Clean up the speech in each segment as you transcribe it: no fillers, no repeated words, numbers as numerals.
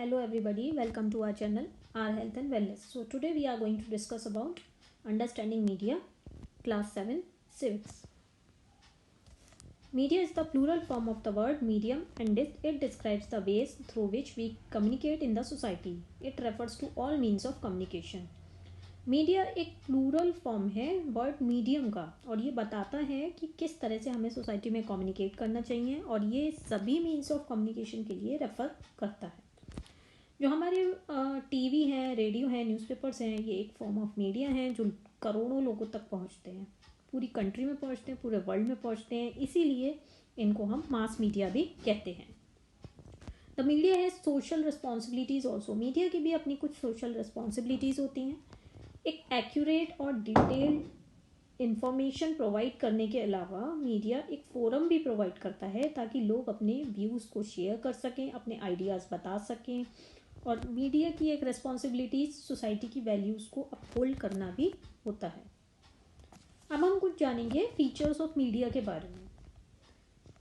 Hello everybody, welcome to our channel, Our Health and Wellness. So today we are going to discuss about understanding media, class 7, civics. Media is the plural form of the word medium and it describes the ways through which we communicate in the society. It refers to all means of communication. Media एक plural form है word medium का और ये बताता है कि किस तरह से हमें सोसाइटी में कम्युनिकेट करना चाहिए और ये सभी मीन्स ऑफ कम्युनिकेशन के लिए रेफर करता है. जो हमारे टीवी हैं, रेडियो हैं, न्यूज़पेपर्स हैं, ये एक फॉर्म ऑफ मीडिया हैं जो करोड़ों लोगों तक पहुंचते हैं, पूरी कंट्री में पहुंचते हैं, पूरे वर्ल्ड में पहुंचते हैं. इसीलिए इनको हम मास मीडिया भी कहते हैं. द मीडिया है सोशल रिस्पॉन्सिबिलिटीज़ ऑल्सो. मीडिया की भी अपनी कुछ सोशल रिस्पॉन्सिबिलिटीज़ होती हैं. एक एक्यूरेट और डिटेल्ड इंफॉर्मेशन प्रोवाइड करने के अलावा मीडिया एक फोरम भी प्रोवाइड करता है ताकि लोग अपने व्यूज़ को शेयर कर सकें, अपने आइडियाज़ बता सकें. और मीडिया की एक रिस्पॉन्सिबिलिटी सोसाइटी की वैल्यूज़ को अपहोल्ड करना भी होता है. अब हम कुछ जानेंगे फीचर्स ऑफ मीडिया के बारे में.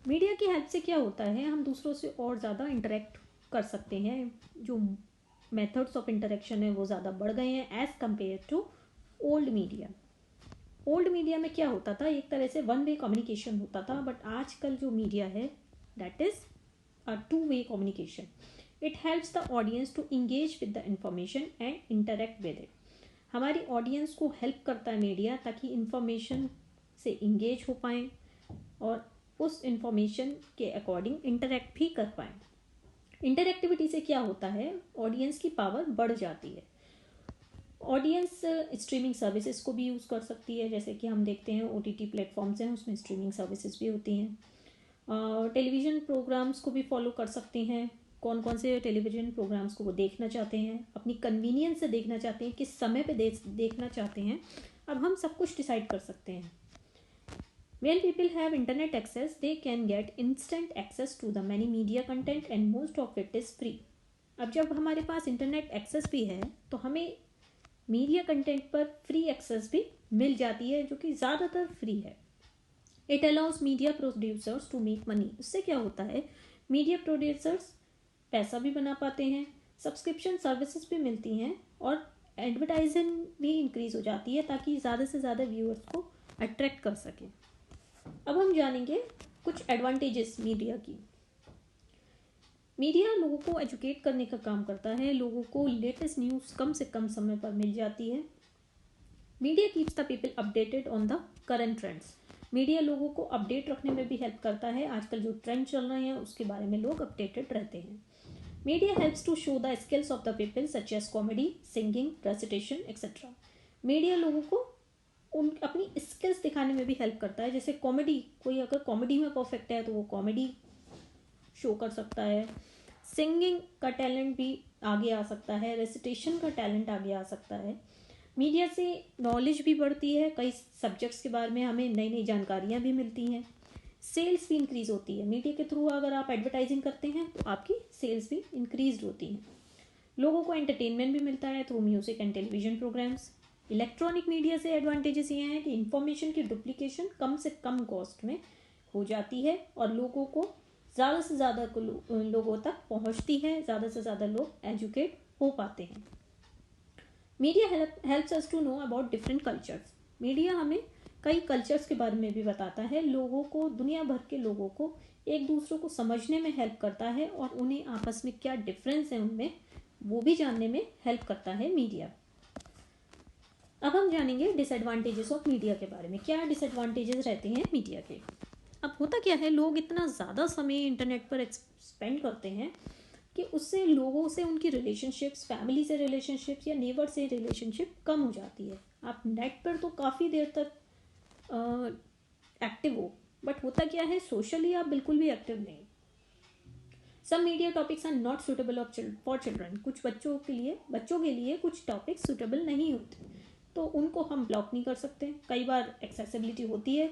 मीडिया की हेल्प से क्या होता है, हम दूसरों से और ज़्यादा इंटरेक्ट कर सकते हैं. जो मेथड्स ऑफ इंटरेक्शन है वो ज़्यादा बढ़ गए हैं as compare to old media. Old media में क्या होता था, एक तरह से वन वे कम्युनिकेशन होता था, बट आजकल जो मीडिया है that is a two way communication. It helps the audience to engage with the information and interact with it. हमारी ऑडियंस को हेल्प करता है मीडिया ताकि इंफॉर्मेशन से इंगेज हो पाएँ और उस इंफॉर्मेशन के अकॉर्डिंग इंटरेक्ट भी कर पाएँ. इंटरेक्टिविटी से क्या होता है, ऑडियंस की पावर बढ़ जाती है. ऑडियंस स्ट्रीमिंग सर्विसेज को भी यूज़ कर सकती है, जैसे कि हम देखते हैं OTT प्लेटफॉर्म्स हैं, उसमें स्ट्रीमिंग सर्विसेज भी होती हैं. टेलीविज़न प्रोग्राम्स को भी फॉलो कर सकते हैं. कौन कौन से टेलीविज़न प्रोग्राम्स को वो देखना चाहते हैं, अपनी कन्वीनियंस से देखना चाहते हैं, किस समय पे देखना चाहते हैं, अब हम सब कुछ डिसाइड कर सकते हैं. When people have internet access, they can get instant access to the many media content and most of it is free. अब जब हमारे पास इंटरनेट एक्सेस भी है तो हमें मीडिया कंटेंट पर फ्री एक्सेस भी मिल जाती है जो कि ज़्यादातर फ्री है. It allows media producers to make money. उससे क्या होता है, मीडिया प्रोड्यूसर्स पैसा भी बना पाते हैं, सब्सक्रिप्शन सर्विसेज भी मिलती हैं और एडवर्टाइजिंग भी इंक्रीज़ हो जाती है ताकि ज़्यादा से ज़्यादा व्यूअर्स को अट्रैक्ट कर सकें. अब हम जानेंगे कुछ एडवांटेजेस मीडिया की. मीडिया लोगों को एजुकेट करने का काम करता है. लोगों को लेटेस्ट न्यूज़ कम से कम समय पर मिल जाती है. Media keeps the people updated on the current trends. Media लोगों को अपडेट रखने में भी हेल्प करता है. आजकल जो ट्रेंड चल रहे हैं उसके बारे में लोग अपडेटेड रहते हैं. Media helps to show the skills of the people such as comedy, singing, recitation etcetera. Media लोगों को उन अपनी स्किल्स दिखाने में भी हेल्प करता है. जैसे कॉमेडी, कोई अगर कॉमेडी में परफेक्ट है तो वो कॉमेडी शो कर सकता है. सिंगिंग का टैलेंट भी आगे आ सकता है. रेसिटेशन का टैलेंट आगे आ सकता है. मीडिया से नॉलेज भी बढ़ती है. कई सब्जेक्ट्स के बारे में हमें नई नई जानकारियाँ भी मिलती हैं. सेल्स भी इंक्रीज़ होती है. मीडिया के थ्रू अगर आप एडवर्टाइजिंग करते हैं तो आपकी सेल्स भी इंक्रीज होती हैं. लोगों को एंटरटेनमेंट भी मिलता है through music and television programmes. Electronic media से एडवांटेजेस ये हैं कि इंफॉर्मेशन की डुप्लीकेशन कम से कम कॉस्ट में हो जाती है और लोगों को ज़्यादा से ज़्यादा लोगों तक पहुंचती है. ज़्यादा से ज़्यादा लोग एजुकेट हो पाते हैं. Media helps us to know about different cultures. Media हमें कई कल्चर्स के बारे में भी बताता है. लोगों को, दुनिया भर के लोगों को एक दूसरे को समझने में हेल्प करता है और उन्हें आपस में क्या डिफरेंस है उनमें वो भी जानने में हेल्प करता है मीडिया. अब हम जानेंगे डिसएडवांटेजेस ऑफ मीडिया के बारे में. क्या डिसएडवांटेजेस रहते हैं मीडिया के. अब होता क्या है, लोग इतना ज़्यादा समय इंटरनेट पर स्पेंड करते हैं कि उससे लोगों से उनकी रिलेशनशिप्स, फैमिली से रिलेशनशिप्स या नेबर से रिलेशनशिप कम हो जाती है. आप नेट पर तो काफ़ी देर तक एक्टिव हो, बट होता क्या है, सोशली आप बिल्कुल भी एक्टिव नहीं. Some media topics are not suitable for children. कुछ बच्चों के लिए कुछ टॉपिक्स सुटेबल नहीं होते तो उनको हम ब्लॉक नहीं कर सकते. कई बार एक्सेसिबिलिटी होती है,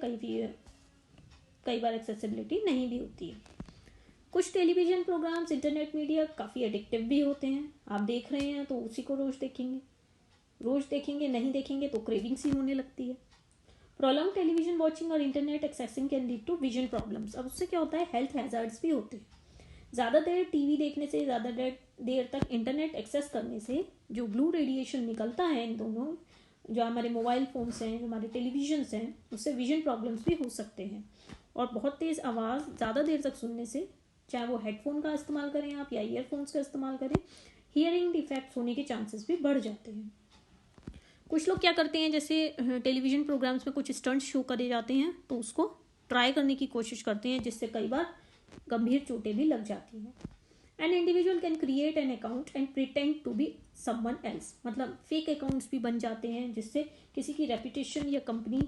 कई बार एक्सेसिबिलिटी नहीं भी होती है. कुछ टेलीविज़न प्रोग्राम्स, इंटरनेट मीडिया काफ़ी एडिक्टिव भी होते हैं. आप देख रहे हैं तो उसी को रोज़ देखेंगे, नहीं देखेंगे तो क्रेविंग्स ही होने लगती है. प्रोलॉन्ग टेलीविज़न वॉचिंग और internet accessing can lead to vision problems. अब उससे क्या होता है, हेल्थ हैज़ार्ड्स भी होते हैं. ज़्यादा देर टीवी देखने से, ज़्यादा देर तक इंटरनेट एक्सेस करने से जो ब्लू रेडिएशन निकलता है इन दोनों, जो हमारे मोबाइल फ़ोन्स हैं, जो हमारे टेलीविजन्स हैं, उससे विजन प्रॉब्लम्स भी हो सकते हैं। और बहुत तेज़ आवाज़ ज़्यादा देर तक सुनने से, चाहे वो हेडफोन का इस्तेमाल करें आप या ईयरफोन्स का इस्तेमाल करें, हियरिंग डिफेक्ट्स होने के चांसेस भी बढ़ जाते हैं। कुछ लोग क्या करते हैं, जैसे टेलीविज़न प्रोग्राम्स में कुछ स्टंट्स शो करे जाते हैं तो उसको ट्राई करने की कोशिश करते हैं, जिससे कई बार गंभीर चोटें भी लग जाती हैं। An individual can create an account and pretend to be someone else, मतलब फेक अकाउंट्स भी बन जाते हैं, जिससे किसी की रेपुटेशन या कंपनी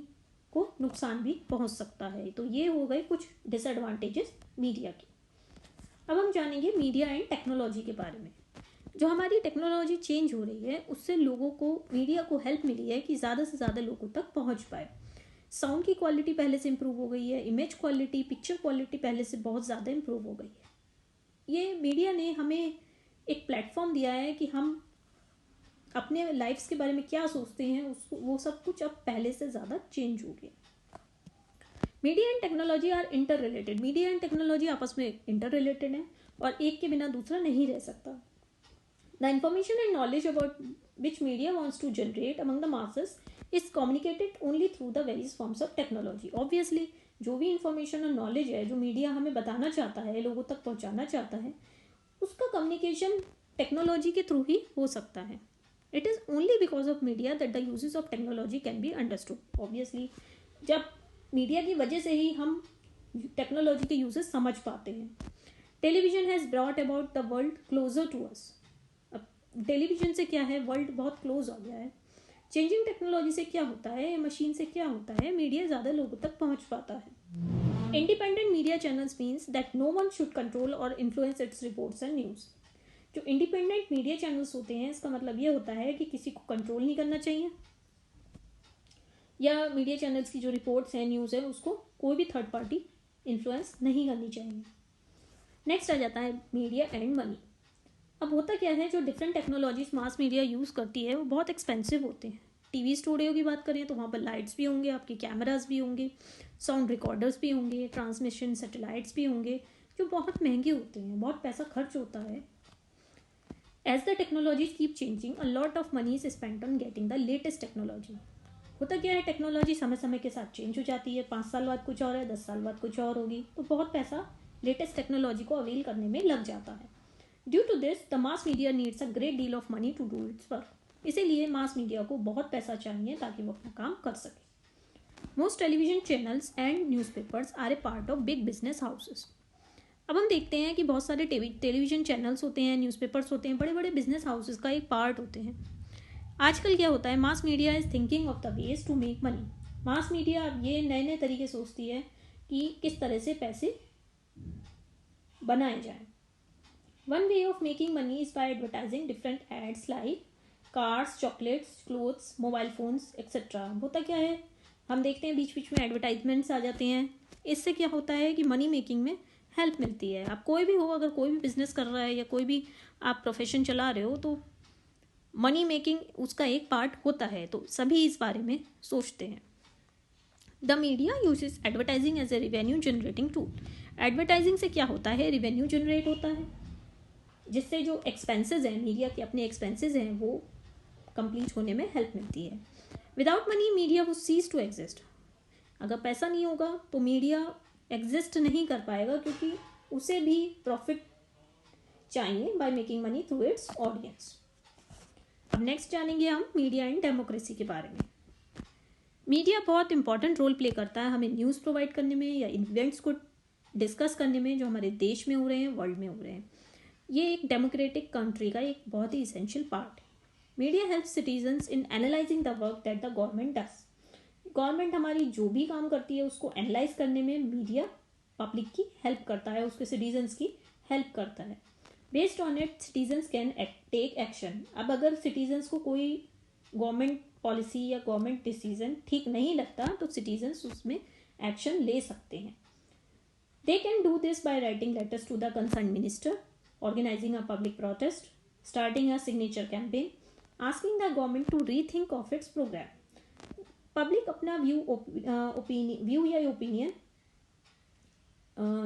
को नुकसान भी पहुंच सकता है। तो ये हो गए कुछ डिसएडवांटेजेस मीडिया के। अब हम जानेंगे मीडिया एंड टेक्नोलॉजी के बारे में। जो हमारी टेक्नोलॉजी चेंज हो रही है उससे लोगों को, मीडिया को हेल्प मिली है कि ज़्यादा से ज़्यादा लोगों तक पहुंच पाए। साउंड की क्वालिटी पहले से इम्प्रूव हो गई है, इमेज क्वालिटी, पिक्चर क्वालिटी पहले से बहुत ज़्यादा इम्प्रूव हो गई है। ये मीडिया ने हमें एक प्लेटफॉर्म दिया है कि हम अपने लाइफ्स के बारे में क्या सोचते हैं, उसको वो सब कुछ अब पहले से ज़्यादा चेंज हो गया। Media and technology are interrelated. Media and technology आपस में इंटर रिलेटेड है और एक के बिना दूसरा नहीं रह सकता। The information and knowledge about which media wants to generate among the masses is communicated only through the various forms of technology. Obviously जो भी इंफॉर्मेशन और नॉलेज है जो मीडिया हमें बताना चाहता है, लोगों तक पहुंचाना चाहता है, उसका कम्युनिकेशन टेक्नोलॉजी के थ्रू ही हो सकता है। It is only because of media that the uses of technology can be understood. Obviously जब मीडिया की वजह से ही हम टेक्नोलॉजी के यूजेस समझ पाते हैं। Television has brought about the world closer to us. अब टेलीविजन से क्या है, वर्ल्ड बहुत क्लोज हो गया है। चेंजिंग टेक्नोलॉजी से क्या होता है, मशीन से क्या होता है, मीडिया ज़्यादा लोगों तक पहुंच पाता है। Independent media channels means that no one should control और influence its reports and news. जो इंडिपेंडेंट मीडिया चैनल्स होते हैं इसका मतलब ये होता है कि किसी को कंट्रोल नहीं करना चाहिए, या मीडिया चैनल्स की जो रिपोर्ट्स हैं, न्यूज़ है, उसको कोई भी थर्ड पार्टी इन्फ्लुएंस नहीं करनी चाहिए। नेक्स्ट आ जाता है मीडिया एंड मनी। अब होता क्या है, जो different technologies mass media use करती है वो बहुत एक्सपेंसिव होते हैं। टीवी स्टूडियो की बात करें तो वहाँ पर लाइट्स भी होंगे, आपके कैमराज भी होंगे, साउंड रिकॉर्डर्स भी होंगे, ट्रांसमिशन सैटेलाइट्स भी होंगे, जो बहुत महंगे होते हैं, बहुत पैसा खर्च होता है। As the technologies keep changing a lot of money is spent on getting the latest technology. होता क्या है, टेक्नोलॉजी समय समय के साथ चेंज हो जाती है। 5 साल बाद कुछ और है, 10 साल बाद कुछ और होगी, तो बहुत पैसा लेटेस्ट टेक्नोलॉजी को अवेल करने में लग जाता है। Due to this the mass media needs a great deal of money to do its work. इसीलिए मास मीडिया को बहुत पैसा चाहिए ताकि वो अपना काम कर सके। Most television channels and newspapers are a part of big business houses. अब हम देखते हैं कि बहुत सारे टेलीविजन चैनल्स होते हैं, न्यूज़पेपर्स होते हैं, बड़े बड़े बिजनेस हाउसेस का एक पार्ट होते हैं। आजकल क्या होता है, mass media is thinking of the ways to make money. Mass media अब ये नए नए तरीके सोचती है कि किस तरह से पैसे बनाए जाएं। One way of making money is by advertising different ads like cars, chocolates, clothes, mobile phones etcetera. होता क्या है, हम देखते हैं बीच बीच में एडवर्टाइजमेंट्स आ जाते हैं। इससे क्या होता है कि मनी मेकिंग में हेल्प मिलती है। आप कोई भी हो, अगर कोई भी बिजनेस कर रहा है या कोई भी आप प्रोफेशन चला रहे हो, तो मनी मेकिंग उसका एक पार्ट होता है, तो सभी इस बारे में सोचते हैं। The media uses advertising as a revenue generating tool. Advertising से क्या होता है, रिवेन्यू जनरेट होता है, जिससे जो एक्सपेंसेस हैं, मीडिया के अपने एक्सपेंसेस हैं, वो कंप्लीट होने में हेल्प मिलती है। विदाउट मनी मीडिया वो सीज टू एग्जिस्ट। अगर पैसा नहीं होगा तो मीडिया एग्जिस्ट नहीं कर पाएगा, क्योंकि उसे भी प्रॉफिट चाहिए by making money through it's audience. अब नेक्स्ट जानेंगे हम मीडिया एंड डेमोक्रेसी के बारे में। मीडिया बहुत इंपॉर्टेंट रोल प्ले करता है हमें न्यूज़ प्रोवाइड करने में या इवेंट्स को डिस्कस करने में जो हमारे देश में हो रहे हैं, वर्ल्ड में हो रहे हैं। ये एक डेमोक्रेटिक कंट्री का एक बहुत ही इसेंशियल पार्ट है। Media helps citizens in analysing the work that the government does. Government हमारी जो भी काम करती है उसको एनालाइज करने में मीडिया पब्लिक की हेल्प करता है, उसके सिटीजन्स की हेल्प करता है। Based on it citizens can take action. अब अगर सिटीजन्स को कोई गवर्नमेंट पॉलिसी या गवर्नमेंट डिसीजन ठीक नहीं लगता तो सिटीजन्स उसमें एक्शन ले सकते हैं। They can do this by writing letters to the concern minister, organising a public protest, starting a signature campaign, asking the government to rethink of its programme. Public अपना view या opinion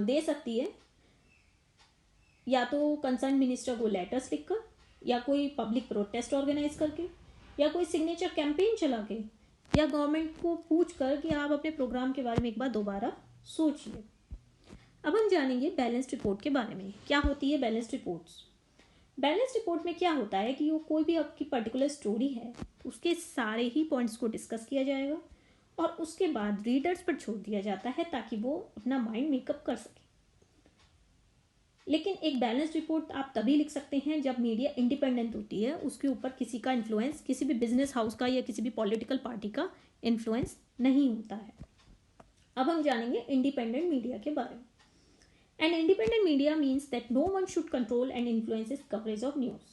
दे सकती है या तो कंसर्न मिनिस्टर को letters लिखकर, या कोई पब्लिक प्रोटेस्ट ऑर्गेनाइज करके, या कोई सिग्नेचर कैंपेन चला के, या गवर्नमेंट को पूछ कर कि आप अपने प्रोग्राम के बारे में एक बार दोबारा सोचिए। अब हम जानेंगे बैलेंस्ड रिपोर्ट के बारे में। क्या होती है बैलेंस्ड रिपोर्ट्स? बैलेंस्ड रिपोर्ट में क्या होता है कि वो कोई भी आपकी पर्टिकुलर स्टोरी है उसके सारे ही पॉइंट्स को डिस्कस किया जाएगा और उसके बाद रीडर्स पर छोड़ दिया जाता है ताकि वो अपना माइंड मेकअप कर सके। लेकिन एक बैलेंस्ड रिपोर्ट आप तभी लिख सकते हैं जब मीडिया इंडिपेंडेंट होती है, उसके ऊपर किसी का इन्फ्लुएंस, किसी भी बिजनेस हाउस का या किसी भी पॉलिटिकल पार्टी का इन्फ्लुएंस नहीं होता है। अब हम जानेंगे इंडिपेंडेंट मीडिया के बारे में। An independent media means that no one should control and influence its coverage of news.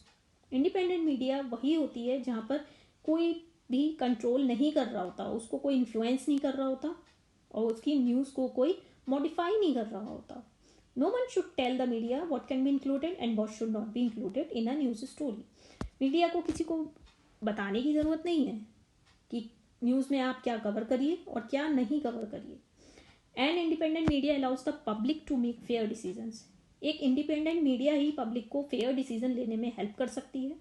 Independent media वही होती है जहाँ पर कोई भी कंट्रोल नहीं कर रहा होता, उसको कोई इन्फ्लुएंस नहीं कर रहा होता और उसकी न्यूज़ को कोई मॉडिफाई नहीं कर रहा होता। No one should tell the media what can be included and what should not be included in a news story. Media को किसी को बताने की ज़रूरत नहीं है कि न्यूज़ में आप क्या कवर करिए और क्या नहीं कवर करिए। And independent media allows the public to make fair decisions. एक इंडिपेंडेंट मीडिया ही पब्लिक को फेयर डिसीजन लेने में हेल्प कर सकती है,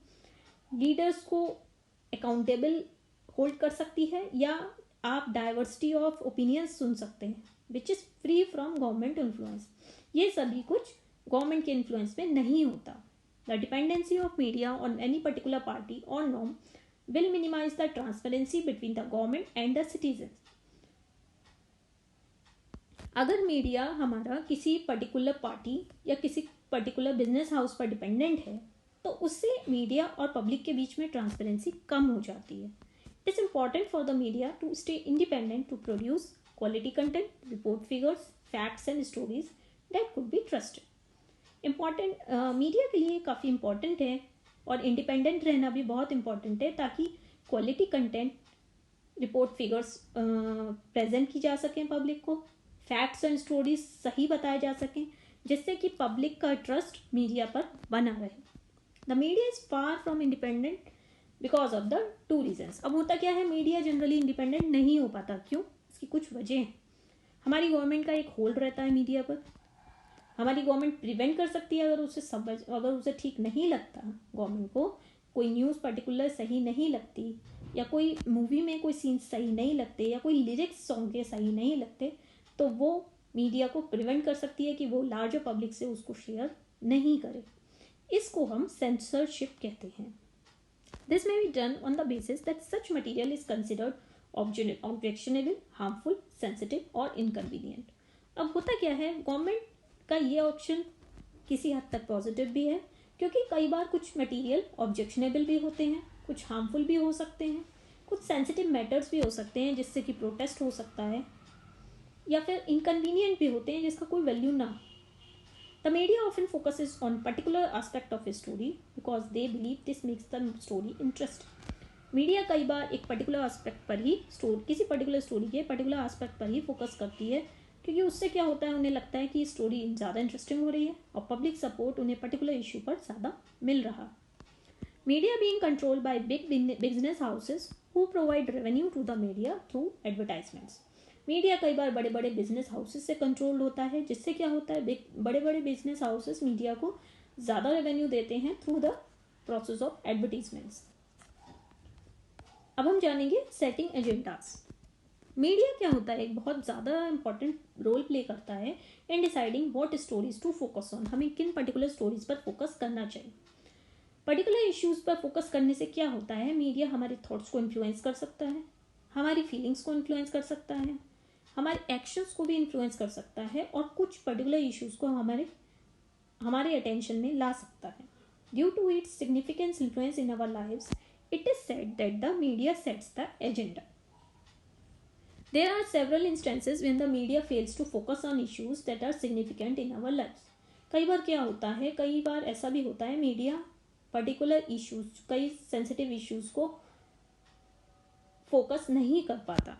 लीडर्स को अकाउंटेबल होल्ड कर सकती है, या आप डाइवर्सिटी ऑफ ओपिनियंस सुन सकते हैं which is free from government influence. ये सभी कुछ गवर्नमेंट के इन्फ्लुएंस में नहीं होता। The dependency of media on any particular party और norm will minimise the transparency between the government and the citizen. अगर मीडिया हमारा किसी पर्टिकुलर पार्टी या किसी पर्टिकुलर बिजनेस हाउस पर डिपेंडेंट है तो उससे मीडिया और पब्लिक के बीच में ट्रांसपेरेंसी कम हो जाती है। It is important for the media to stay independent to produce quality content, report figures, facts and stories that could be trusted. Important media के लिए काफ़ी इम्पॉर्टेंट है और इंडिपेंडेंट रहना भी बहुत इम्पॉर्टेंट है ताकि quality content, report figures present की जा सकें पब्लिक को, फैक्ट्स एंड स्टोरीज सही बताए जा सकें जिससे कि पब्लिक का ट्रस्ट मीडिया पर बना रहे। The media is far from independent because of the two reasons. अब होता क्या है, मीडिया जनरली इंडिपेंडेंट नहीं हो पाता। क्यों? इसकी कुछ वजह हैं। हमारी गवर्नमेंट का एक होल्ड रहता है मीडिया पर। हमारी गवर्नमेंट प्रिवेंट कर सकती है अगर उसे ठीक नहीं लगता, गवर्नमेंट को कोई न्यूज़ पर्टिकुलर सही नहीं लगती, या कोई मूवी में कोई सीन्स सही नहीं लगते, या कोई लिरिक्स सॉन्ग के सही नहीं लगते, तो वो मीडिया को प्रिवेंट कर सकती है कि वो लार्जर पब्लिक से उसको शेयर नहीं करे। इसको हम सेंसरशिप कहते हैं। This may be done on the basis that such material is considered objectionable, harmful, sensitive और इनकन्वीनियंट। अब होता क्या है, गवर्नमेंट का ये ऑप्शन किसी हद तक पॉजिटिव भी है क्योंकि कई बार कुछ मटेरियल ऑब्जेक्शनेबल भी होते हैं, कुछ हार्मफुल भी हो सकते हैं, कुछ सेंसिटिव मैटर्स भी हो सकते हैं जिससे कि प्रोटेस्ट हो सकता है, या फिर इनकन्वीनियंट भी होते हैं जिसका कोई वैल्यू ना। The media often focuses on particular aspect of a story because they believe this makes the story interesting. Media कई बार एक पर्टिकुलर एस्पेक्ट पर ही किसी पर्टिकुलर स्टोरी के पर्टिकुलर एस्पेक्ट पर ही फोकस करती है क्योंकि उससे क्या होता है, उन्हें लगता है कि स्टोरी ज़्यादा इंटरेस्टिंग हो रही है और पब्लिक सपोर्ट उन्हें पर्टिकुलर इशू पर ज़्यादा मिल रहा। Media being controlled by big business houses who provide revenue to the media through advertisements. Media कई बार बड़े बड़े बिजनेस हाउसेस से कंट्रोल होता है, जिससे क्या होता है, बड़े बड़े बिजनेस हाउसेस मीडिया को ज़्यादा रेवेन्यू देते हैं through the process of advertisements. अब हम जानेंगे सेटिंग एजेंडास। मीडिया क्या होता है, एक बहुत ज़्यादा इंपॉर्टेंट रोल प्ले करता है in deciding what stories to focus on. हमें किन पर्टिकुलर स्टोरीज पर फोकस करना चाहिए। पर्टिकुलर इश्यूज पर फोकस करने से क्या होता है, मीडिया हमारे थॉट्स को इन्फ्लुएंस कर सकता है, हमारी फीलिंग्स को इन्फ्लुएंस कर सकता है, हमारे एक्शंस को भी इन्फ्लुएंस कर सकता है और कुछ पर्टिकुलर इश्यूज को हमारे अटेंशन में ला सकता है। Due to its significance influence in our lives, it is said that the media sets the agenda. There are several instances when the media fails to focus on issues that are significant in our lives. कई बार क्या होता है, कई बार ऐसा भी होता है media particular issues, कई सेंसिटिव इश्यूज को फोकस नहीं कर पाता।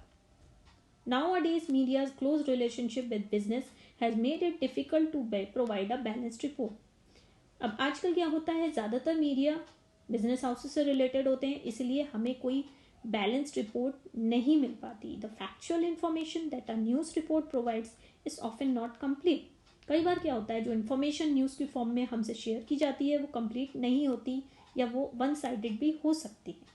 Nowadays, media's close relationship with business has made it difficult to provide a balanced report. अब आजकल क्या होता है, ज़्यादातर मीडिया बिजनेस हाउसेस से रिलेटेड होते हैं, इसलिए हमें कोई बैलेंस्ड रिपोर्ट नहीं मिल पाती। The factual information that a news report provides is often not complete. कई बार क्या होता है, जो इन्फॉर्मेशन न्यूज़ की फॉर्म में हमसे शेयर की जाती है वो कंप्लीट नहीं होती या वो वन साइडेड भी हो सकती है।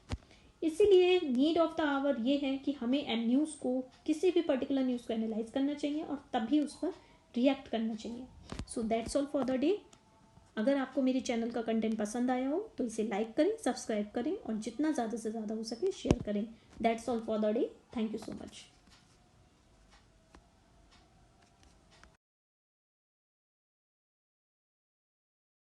इसीलिए नीड ऑफ द आवर ये है कि हमें न्यूज़ को, किसी भी पर्टिकुलर न्यूज़ को एनालाइज करना चाहिए और तभी उस पर रिएक्ट करना चाहिए। So that's all for the day. अगर आपको मेरे चैनल का कंटेंट पसंद आया हो तो इसे लाइक करें, सब्सक्राइब करें और जितना ज़्यादा से ज़्यादा हो सके शेयर करें। That's all for the day. Thank you so much.